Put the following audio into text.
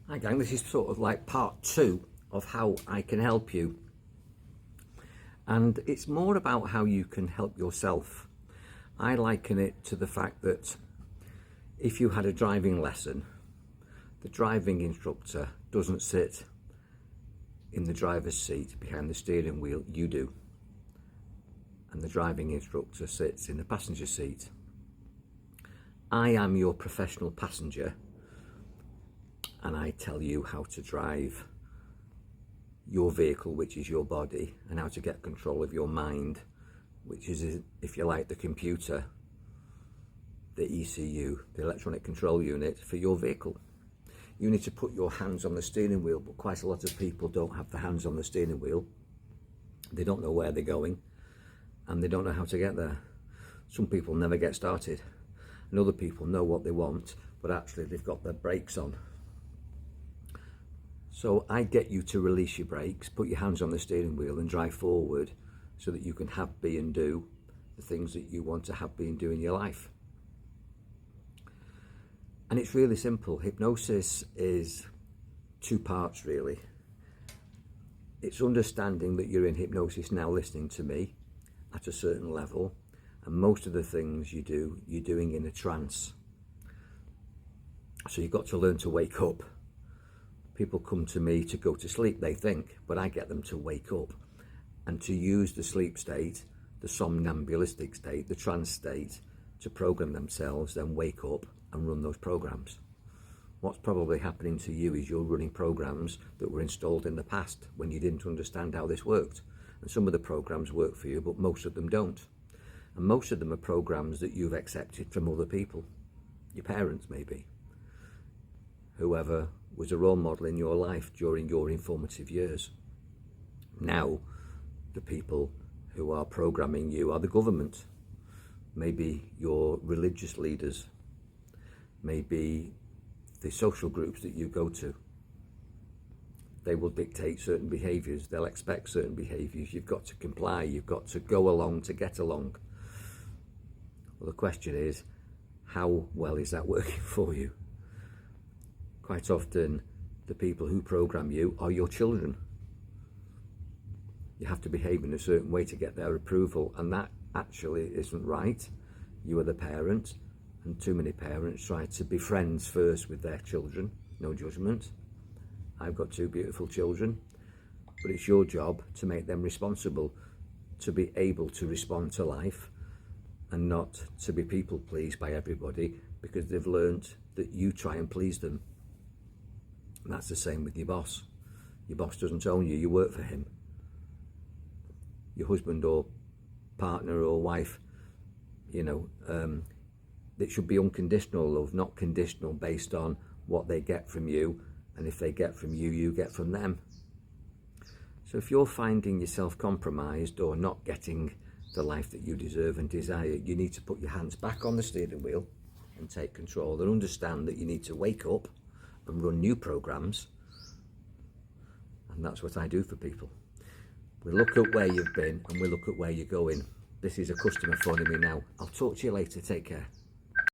Hi gang, this is sort of like part 2 of how I can help you, and it's more about how you can help yourself. I liken it to the fact that if you had a driving lesson, the driving instructor doesn't sit in the driver's seat behind the steering wheel, you do, and the driving instructor sits in the passenger seat. I am your professional passenger, and I tell you how to drive your vehicle, which is your body, and how to get control of your mind, which is, if you like, the computer, the ECU, the electronic control unit for your vehicle. You need to put your hands on the steering wheel, but quite a lot of people don't have the hands on the steering wheel. They don't know where they're going, and they don't know how to get there. Some people never get started, and other people know what they want, but actually they've got their brakes on. So I get you to release your brakes, put your hands on the steering wheel and drive forward so that you can have, be and do the things that you want to have, be and do in your life. And it's really simple. Hypnosis is 2 parts really. It's understanding that you're in hypnosis now, listening to me at a certain level, and most of the things you do, you're doing in a trance. So you've got to learn to wake up. People come to me to go to sleep, they think, but I get them to wake up and to use the sleep state, the somnambulistic state, the trance state, to program themselves, then wake up and run those programs. What's probably happening to you is you're running programs that were installed in the past when you didn't understand how this worked. And some of the programs work for you, but most of them don't. And most of them are programs that you've accepted from other people, your parents maybe, whoever was a role model in your life during your informative years. Now, the people who are programming you are the government, maybe your religious leaders, maybe the social groups that you go to. They will dictate certain behaviours, they'll expect certain behaviours, you've got to comply, you've got to go along to get along. Well, the question is, how well is that working for you? Quite often, the people who program you are your children. You have to behave in a certain way to get their approval, and that actually isn't right. You are the parent, and too many parents try to be friends first with their children. No judgment. I've got 2 beautiful children, but it's your job to make them responsible, to be able to respond to life, and not to be people pleased by everybody because they've learned that you try and please them. And that's the same with your boss. Your boss doesn't own you, you work for him. Your husband or partner or wife, it should be unconditional love, not conditional based on what they get from you, and if they get from you, you get from them. So if you're finding yourself compromised or not getting the life that you deserve and desire, you need to put your hands back on the steering wheel and take control, and understand that you need to wake up and run new programs. And that's what I do for people. We look at where you've been and we look at where you're going. This is a customer phoning me now. I'll talk to you later. Take care.